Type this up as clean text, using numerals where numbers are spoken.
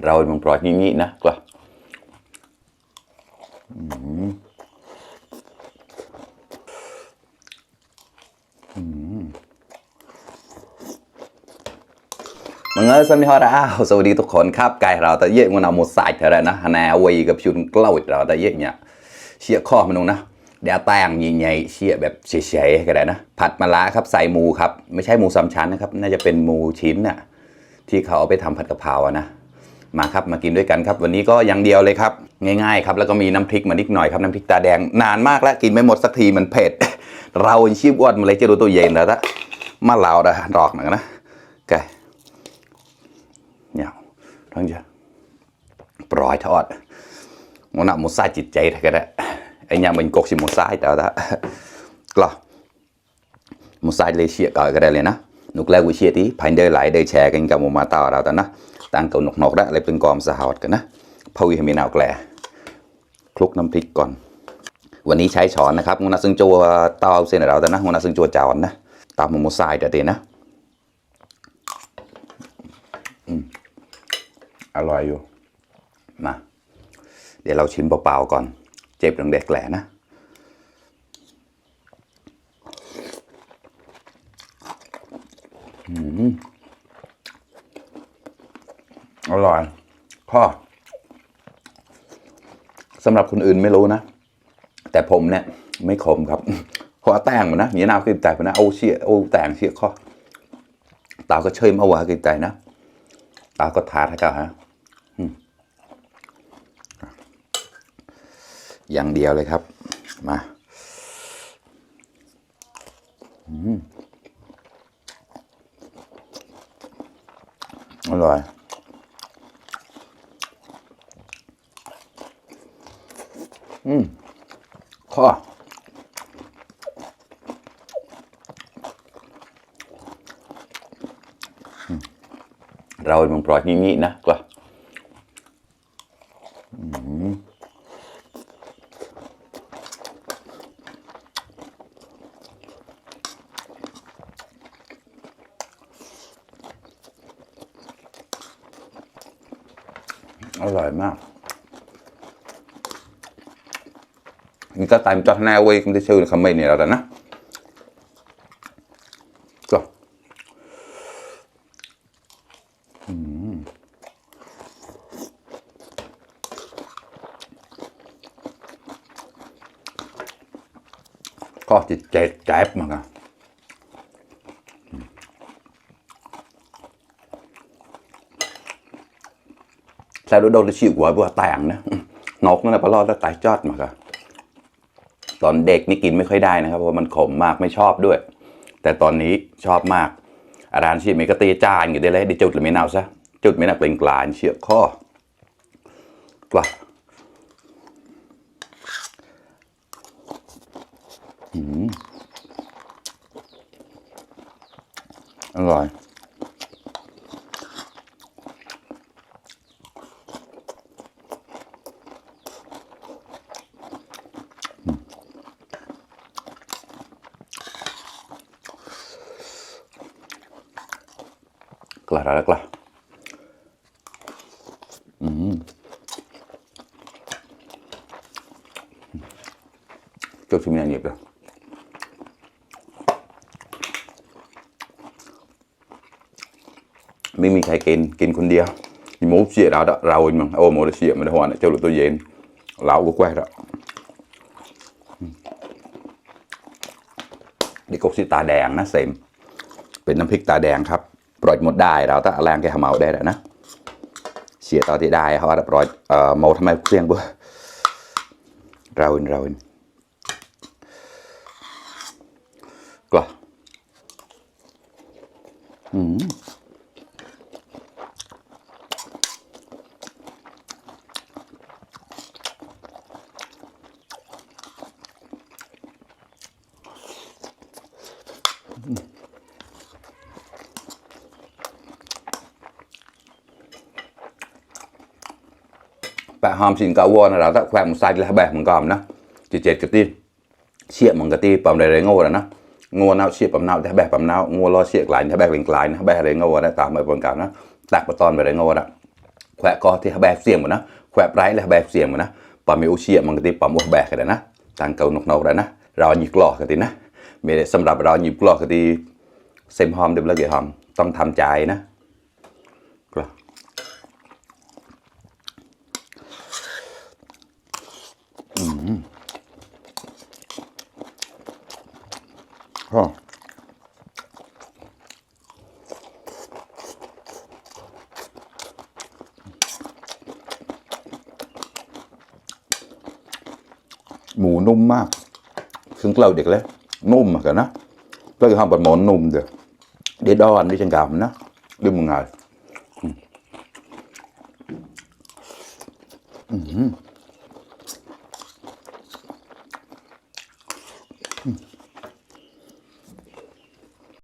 เรามันปล่อยงี้นะก็มึงเอ้ยสวัสดีครับสวัสดีทุกคนครับไก่เราแต่เยอะมันเอาหมดใส่เท่าไรนะฮะแนววีกับชุนกล้าวเราแต่เยอะเนี่ยเชี่ยข้อมันลงนะเดี๋ยวแตงใหญ่ๆเชี่ยแบบเฉยๆก็ได้นะผัดมะระครับใส่หมูครับไม่ใช่หมูสามชั้นนะครับน่าจะเป็นหมูชิ้นน่ะที่เขาเอาไปทำผัดกะเพราอะนะมาครับมากินด้วยกันครับวันนี้ก็อย่างเดียวเลยครับง่ายๆครับแล้วก็มีน้ำพริกมานิดหน่อยครับน้ำพริกตาแดงนานมากแล้วกินไม่หมดสักทีมันเผ็ดเราชีพอ้วนมาเลยจะดูตัวเย็นแล้วนะมาเหลาดะดอกหนึ่งนะไก่เนี่ยทั้งจะปล่อยทอดมันน่ะมันใส่จิตใจทั้งนั้นไอ้เนี่ยมันกกสิมันใส่แต่ละก็มันใส่เลยเชี่ยก่อนก็ได้เลยนะนุกแล้ววิเชียที่ภายเดินไหลเดินแชร์กันกับมันมาต่อเราแต่นะตั้งเกาหนกๆได้เลยเป็นกอมสหดกันนะพาวิให้มีนาวแกลคลุกน้ำพริกก่อนวันนี้ใช้ช้อนนะครับมันน่ะซึ่งจัวเตาเส้นเราแต่นะมันน่ะซึ่งจัวจานนะตามมันใส่แต่เดียวนะอร่อยอยู่มาเดี๋ยวเราชิมเปล่าๆก่อนเจ็บดังเด็กแหล่นะอร่อยพ่อสำหรับคนอื่นไม่รู้นะแต่ผมเนี่ยไม่ขมครับเพราะแต่งมันนะอย่างน่ากินใจมันนะเอาเชี่ยเอาแต่งเชี่ยข้อตาก็เชยมาว่ากินใจนะตาก็ทาให้กันฮะอย่างเดียวเลยครับมาอร่อยข้อเรามันปล่อยงี้นะก็อร่อยมากนี่ก็ตามจอดแนวเว้ยคุณจะชื่อคำไม่เนี่ยเราแต่นะก็จิตใจแจ๊บมากอะแต่ดูโดนชิวหัวบัวแต่งนะนกนั่นแหละปลาลอดแล้วตายจอดมากอะตอนเด็กนี่กินไม่ค่อยได้นะครับเพราะมันขมมากไม่ชอบด้วยแต่ตอนนี้ชอบมากอาหารชีมีกระตีจานอยู่ได้เลยดิจุดหรือไม่เอาซะจุดไม่น่าเป็นกลานเชี่ยข้อกว่าอร่อยกล้าแล้วกล้าจุดที่มีอันนี้เลยไม่มีใครกินคนเดียวมีหมูเสียเราđóเราmình ôหมูเสียมันหัวเนี่ยเจ้าหลุดตัวเย็นเราก็แควđóนี่กบสีตาแดงนะเสมเป็นน้ำพริกตาแดงครับปล่อยหมดได้เราถ้าแรงแกหาเมาได้แล้วนะเสียตอนที่ได้เขาจะปล่อยเมาทำไมเพียงบ่เรากล้าแปะหอมสินกาวนะเราถ้าแขวมันใส่แล้วแบบมันก็นะเจ็ดกะตีเชี่ยมันกะตีปั๊มอะไรโง่แล้วนะโง่น่าเชี่ยปั๊มน่าแต่แบบปั๊มน่าโง่ล้อเชี่ยกลายแต่แบบเป็นกลายนะแบบอะไรโง่ได้ตามไปบนการนะแตกปะตอนไปอะไรโง่ละ แขวะก็ที่แบบเสียงหมดนะแขวะไรแล้วแบบเสียงหมดนะปามีอุเชียมันก็ที่ปามัวแบกกันนะต่างเกานกๆแล้วนะเราหยิบกลอกกันทีนะเมื่อสำหรับเราหยิบกลอกกันทีเซมหอมเดี๋ยวเราเกี่ยหอมต้องทำใจนะกลอกหมูนุ่มมากซึ่งเราเด็กเลยนุ่มเหมือนกันนะก็คือทำแบบหมูนุ่มเดี๋ยวดอนด้วยจังกามนะดูมึงไง